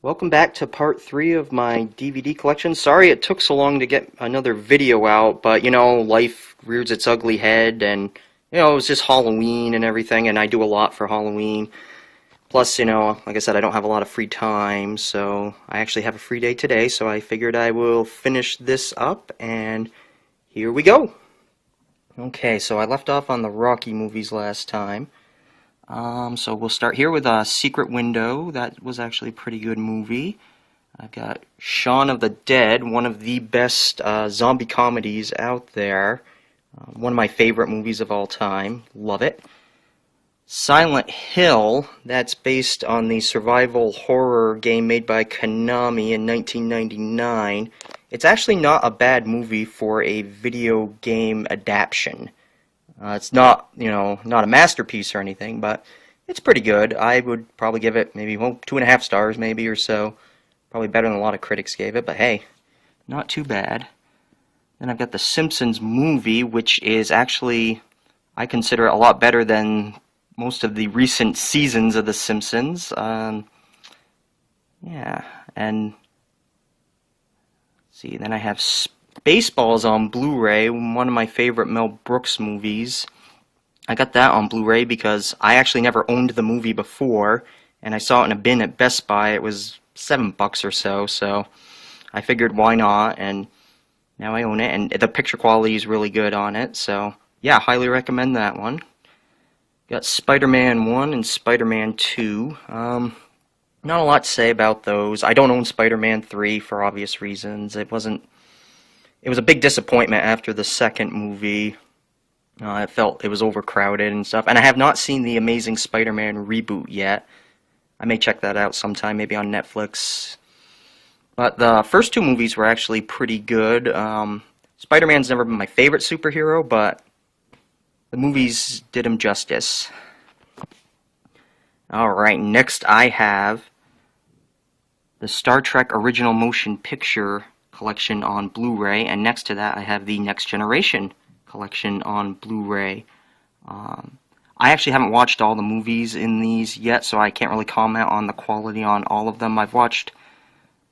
Welcome back to part 3 of my DVD collection. Sorry it took so long to get another video out, but you know, life rears its ugly head, and you know, it was just Halloween and everything, and I do a lot for Halloween. Plus, you know, like I said, I don't have a lot of free time, so I actually have a free day today, so I figured I will finish this up, and here we go. Okay, so I left off on the Rocky movies last time. So we'll start here with Secret Window. That was actually a pretty good movie. I've got Shaun of the Dead, one of the best zombie comedies out there. One of my favorite movies of all time. Love it. Silent Hill, that's based on the survival horror game made by Konami in 1999. It's actually not a bad movie for a video game adaptation. It's not, you know, not a masterpiece or anything, but it's pretty good. I would probably give it maybe, well, 2.5 stars maybe or so. Probably better than a lot of critics gave it, but hey, not too bad. Then I've got The Simpsons movie, which is actually, I consider it a lot better than most of the recent seasons of The Simpsons. Yeah, and let's see, then I have Spaceballs on Blu-ray, one of my favorite Mel Brooks movies. I got that on Blu-ray because I actually never owned the movie before, and I saw it in a bin at Best Buy. It was $7 or so, so I figured why not, and now I own it, and the picture quality is really good on it, so yeah, highly recommend that one. Got Spider-Man 1 and Spider-Man 2. Not a lot to say about those. I don't own Spider-Man 3 for obvious reasons. It was a big disappointment after the second movie. I felt it was overcrowded and stuff. And I have not seen the Amazing Spider-Man reboot yet. I may check that out sometime, maybe on Netflix. But the first two movies were actually pretty good. Spider-Man's never been my favorite superhero, but the movies did him justice. Alright, next I have the Star Trek Original Motion Picture Collection on Blu-ray, and next to that I have the Next Generation Collection on Blu-ray. I actually haven't watched all the movies in these yet, so I can't really comment on the quality on all of them. I watched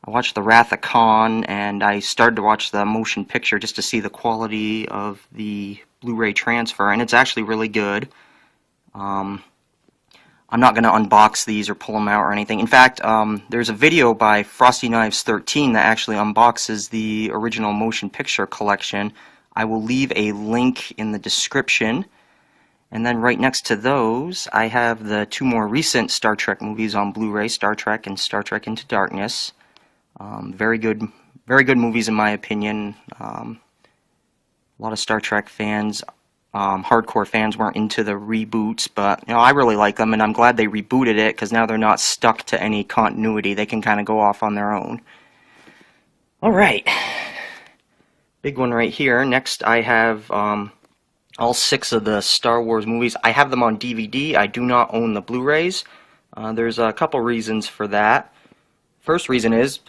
The Wrath of Khan, and I started to watch the motion picture just to see the quality of the Blu-ray transfer, and it's actually really good. I'm not going to unbox these or pull them out or anything. In fact, there's a video by Frostyknives13 that actually unboxes the original motion picture collection. I will leave a link in the description. And then right next to those, I have the two more recent Star Trek movies on Blu-ray, Star Trek and Star Trek Into Darkness. Very good movies in my opinion. A lot of Star Trek fans, hardcore fans, weren't into the reboots, but you know, I really like them, and I'm glad they rebooted it because now they're not stuck to any continuity. They can kind of go off on their own. Alright, big one right here. Next I have all 6 of the Star Wars movies. I have them on DVD. I do not own the Blu-rays. There's a couple reasons for that. First reason is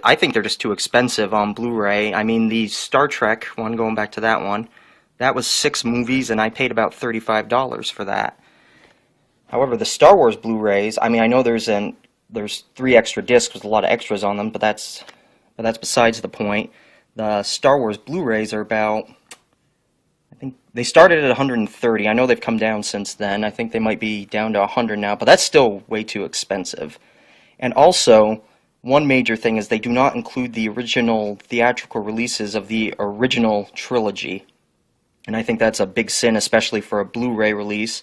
I think they're just too expensive on Blu-ray. I mean, the Star Trek one, going back to that one, that was 6 movies, and I paid about $35 for that. However, the Star Wars Blu-rays, I mean, I know there's 3 extra discs with a lot of extras on them, but that's besides the point. The Star Wars Blu-rays are about, I think they started at $130. I know they've come down since then. I think they might be down to $100 now, but that's still way too expensive. And also, one major thing is they do not include the original theatrical releases of the original trilogy. And I think that's a big sin, especially for a Blu-ray release.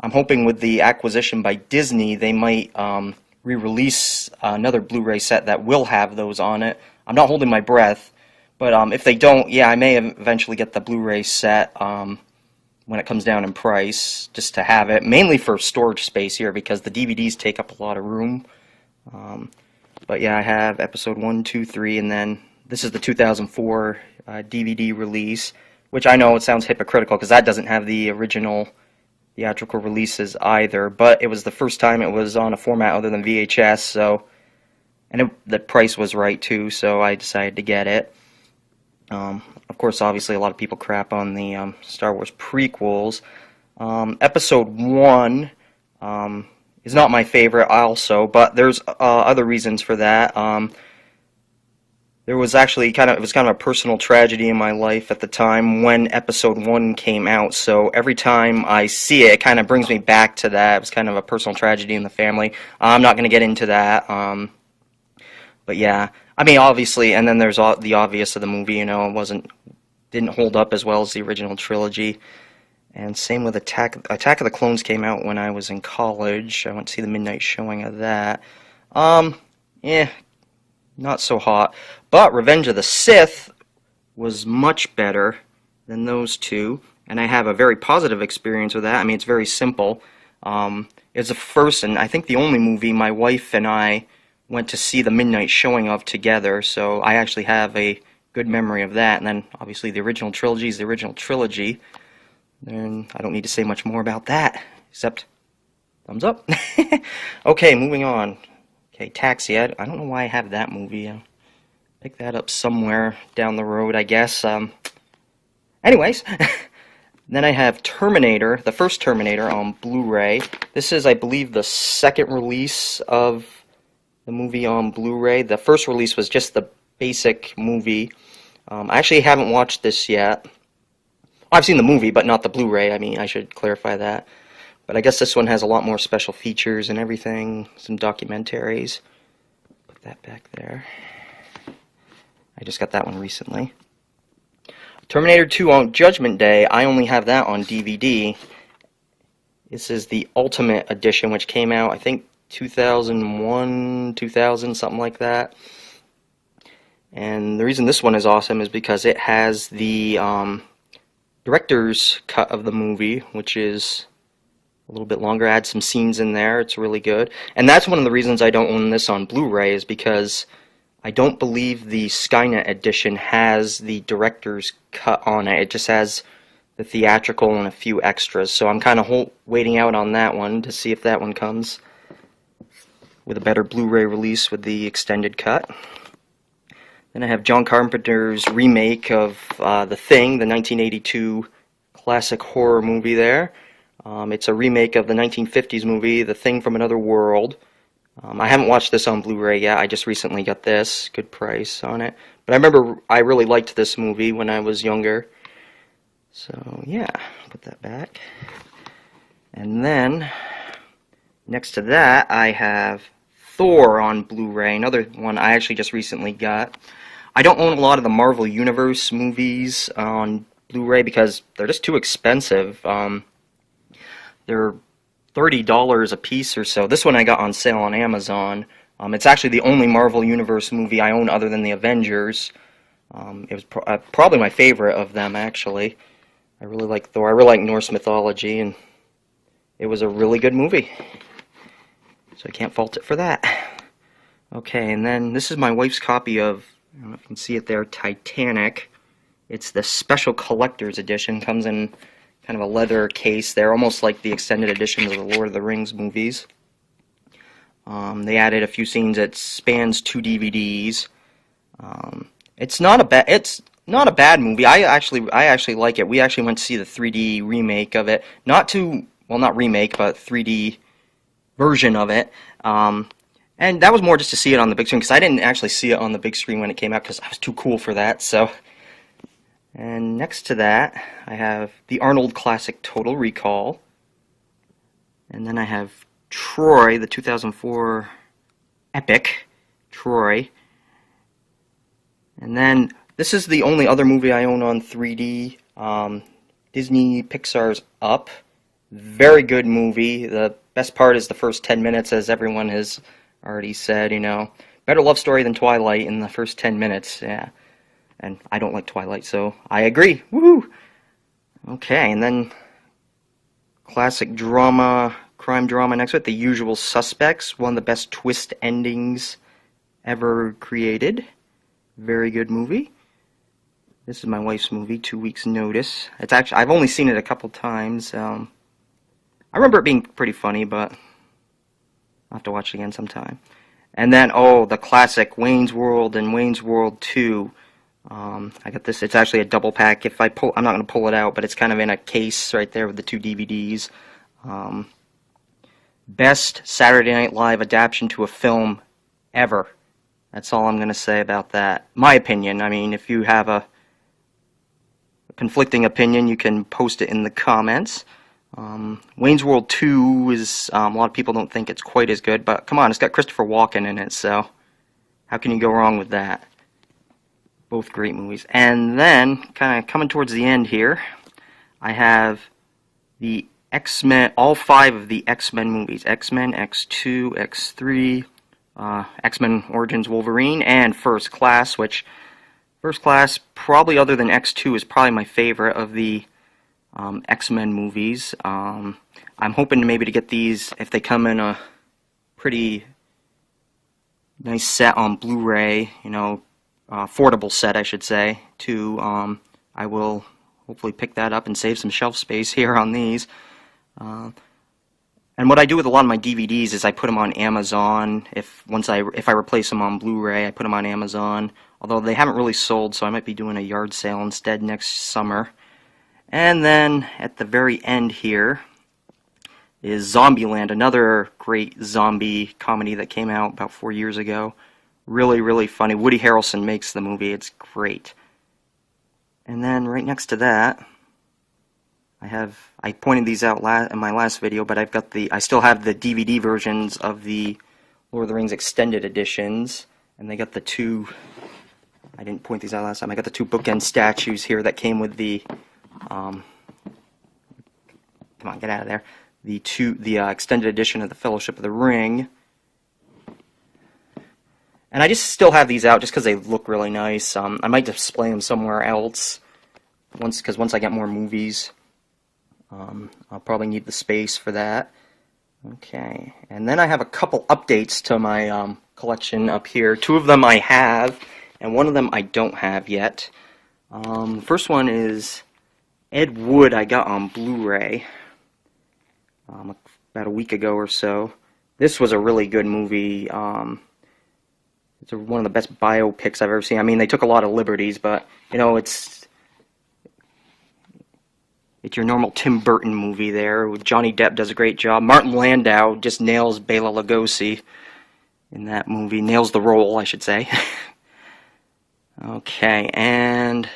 I'm hoping with the acquisition by Disney, they might re-release another Blu-ray set that will have those on it. I'm not holding my breath, but if they don't, yeah, I may eventually get the Blu-ray set when it comes down in price, just to have it, mainly for storage space here, because the DVDs take up a lot of room. But yeah, I have episode 1, 2, 3, and then this is the 2004 DVD release, which I know it sounds hypocritical because that doesn't have the original theatrical releases either, but it was the first time it was on a format other than VHS, so, and the price was right too, so I decided to get it. Of course, obviously, a lot of people crap on the Star Wars prequels. Episode 1 is not my favorite also, but there's other reasons for that. There was actually it was kind of a personal tragedy in my life at the time when Episode 1 came out, so every time I see it, it kind of brings me back to that. It was kind of a personal tragedy in the family. I'm not going to get into that, but yeah. I mean, obviously, and then there's the obvious of the movie, it didn't hold up as well as the original trilogy. And same with Attack of the Clones came out when I was in college. I went to see the midnight showing of that. Yeah, not so hot. But Revenge of the Sith was much better than those two, and I have a very positive experience with that. I mean, it's very simple. It's the first and I think the only movie my wife and I went to see the midnight showing of together, so I actually have a good memory of that. And then, obviously, the original trilogy is the original trilogy. And I don't need to say much more about that, except thumbs up. Okay, moving on. Okay, Taxi. I don't know why I have that movie. I'll pick that up somewhere down the road, I guess. Anyways, then I have Terminator, the first Terminator on Blu-ray. This is, I believe, the second release of the movie on Blu-ray. The first release was just the basic movie. I actually haven't watched this yet. I've seen the movie, but not the Blu-ray. I mean, I should clarify that. But I guess this one has a lot more special features and everything. Some documentaries. Put that back there. I just got that one recently. Terminator 2 on Judgment Day. I only have that on DVD. This is the Ultimate Edition, which came out, I think, 2001, 2000, something like that. And the reason this one is awesome is because it has the director's cut of the movie, which is a little bit longer. Add some scenes in there. It's really good. And that's one of the reasons I don't own this on Blu-ray, is because I don't believe the Skynet edition has the director's cut on it. It just has the theatrical and a few extras. So I'm kind of waiting out on that one to see if that one comes with a better Blu-ray release with the extended cut. Then I have John Carpenter's remake of The Thing, the 1982 classic horror movie there. It's a remake of the 1950s movie, The Thing from Another World. I haven't watched this on Blu-ray yet. I just recently got this. Good price on it. But I remember I really liked this movie when I was younger. So, yeah, put that back. And then, next to that, I have Thor on Blu-ray, another one I actually just recently got. I don't own a lot of the Marvel Universe movies on Blu-ray because they're just too expensive. They're $30 a piece or so. This one I got on sale on Amazon. It's actually the only Marvel Universe movie I own other than the Avengers. It was probably my favorite of them, actually. I really like Thor. I really like Norse mythology, and it was a really good movie. So I can't fault it for that. Okay, and then this is my wife's copy of, I don't know if you can see it there, Titanic. It's the special collector's edition. Comes in kind of a leather case there, almost like the extended editions of the Lord of the Rings movies. They added a few scenes. It spans 2 DVDs. It's not a bad movie. I actually like it. We actually went to see the 3D remake of it. Not remake, but 3D version of it. And that was more just to see it on the big screen, because I didn't actually see it on the big screen when it came out, because I was too cool for that. So, and next to that, I have the Arnold classic Total Recall. And then I have Troy, the 2004 epic Troy. And then this is the only other movie I own on 3D. Disney Pixar's Up. Very good movie. The best part is the first 10 minutes, as everyone has already said, better love story than Twilight in the first 10 minutes, yeah. And I don't like Twilight, so I agree. Woohoo! Okay, and then classic drama, crime drama next to it, The Usual Suspects, one of the best twist endings ever created. Very good movie. This is my wife's movie, 2 Weeks Notice. It's actually, I've only seen it a couple times. I remember it being pretty funny, but I'll have to watch it again sometime. And then, the classic Wayne's World and Wayne's World 2. I got this. It's actually a double pack. If I pull, I'm not going to pull it out, but it's kind of in a case right there with the 2 DVDs. Best Saturday Night Live adaptation to a film ever. That's all I'm going to say about that. My opinion. I mean, if you have a conflicting opinion, you can post it in the comments. Wayne's World 2 is, a lot of people don't think it's quite as good, but come on, it's got Christopher Walken in it, so how can you go wrong with that? Both great movies. And then, kind of coming towards the end here, I have the X-Men, all 5 of the X-Men movies. X-Men, X2, X3, X-Men Origins Wolverine, and First Class, which First Class, probably other than X2, is probably my favorite of the X-Men movies. I'm hoping maybe to get these, if they come in a pretty nice set on Blu-ray, you know, affordable set, I should say, too. I will hopefully pick that up and save some shelf space here on these. And what I do with a lot of my DVDs is I put them on Amazon. If I replace them on Blu-ray, I put them on Amazon. Although they haven't really sold, so I might be doing a yard sale instead next summer. And then at the very end here is Zombieland, another great zombie comedy that came out about 4 years ago. Really, really funny. Woody Harrelson makes the movie. It's great. And then right next to that, I pointed these out in my last video, but I still have the DVD versions of the Lord of the Rings extended editions, and they got the 2. I didn't point these out last time. I got the 2 bookend statues here that came with the. Come on, get out of there. The extended edition of the Fellowship of the Ring. And I just still have these out just because they look really nice. I might display them somewhere else because once I get more movies, I'll probably need the space for that. Okay, and then I have a couple updates to my collection up here. 2 of them I have, and 1 of them I don't have yet. The first one is Ed Wood. I got on Blu-ray about a week ago or so. This was a really good movie. It's one of the best biopics I've ever seen. I mean, they took a lot of liberties, but, you know, it's your normal Tim Burton movie there. Johnny Depp does a great job. Martin Landau just nails Bela Lugosi in that movie. Nails the role, I should say. Okay, and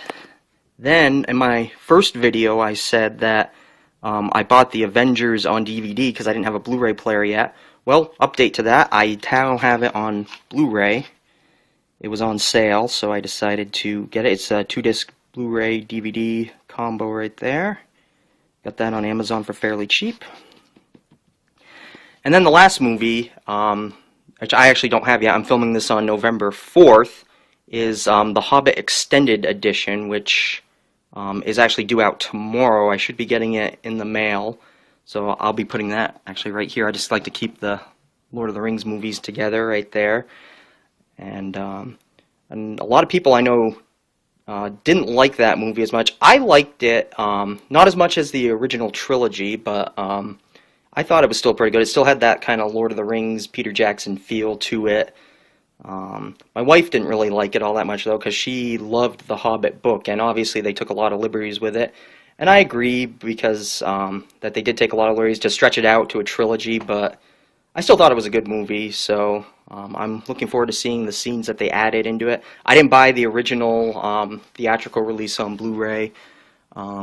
then in my first video I said that I bought the Avengers on DVD because I didn't have a Blu-ray player yet. Well, update to that. I now have it on Blu-ray. It was on sale, so I decided to get it. It's a 2-disc Blu-ray DVD combo right there. Got that on Amazon for fairly cheap. And then the last movie, which I actually don't have yet, I'm filming this on November 4th, is The Hobbit Extended Edition, which is actually due out tomorrow. I should be getting it in the mail, so I'll be putting that actually right here. I just like to keep the Lord of the Rings movies together right there. And a lot of people I know didn't like that movie as much. I liked it, not as much as the original trilogy, but I thought it was still pretty good. It still had that kind of Lord of the Rings, Peter Jackson feel to it. My wife didn't really like it all that much, though, because she loved the Hobbit book, and obviously they took a lot of liberties with it. And I agree, because that they did take a lot of liberties to stretch it out to a trilogy, but I still thought it was a good movie, so I'm looking forward to seeing the scenes that they added into it. I didn't buy the original theatrical release on Blu-ray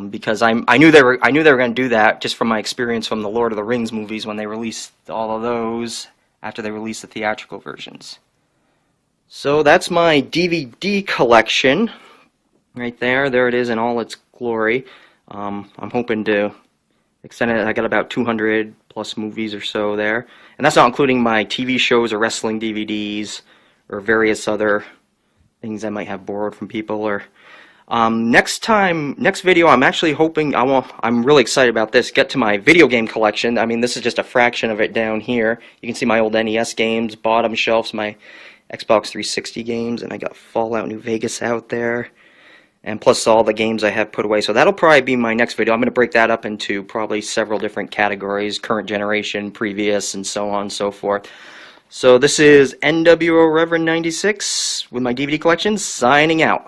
because I knew they were going to do that just from my experience from the Lord of the Rings movies when they released all of those after they released the theatrical versions. So that's my DVD collection right there. There it is in all its glory. I'm hoping to extend it. I got about 200 plus movies or so there. And that's not including my TV shows or wrestling DVDs or various other things I might have borrowed from people. Or next video, I'm actually hoping, I'm really excited about this, get to my video game collection. I mean, this is just a fraction of it down here. You can see my old NES games, bottom shelves, my Xbox 360 games, and I got Fallout New Vegas out there. And plus all the games I have put away. So that'll probably be my next video. I'm going to break that up into probably several different categories, current generation, previous, and so on and so forth. So this is NWO Reverend 96 with my DVD collection, signing out.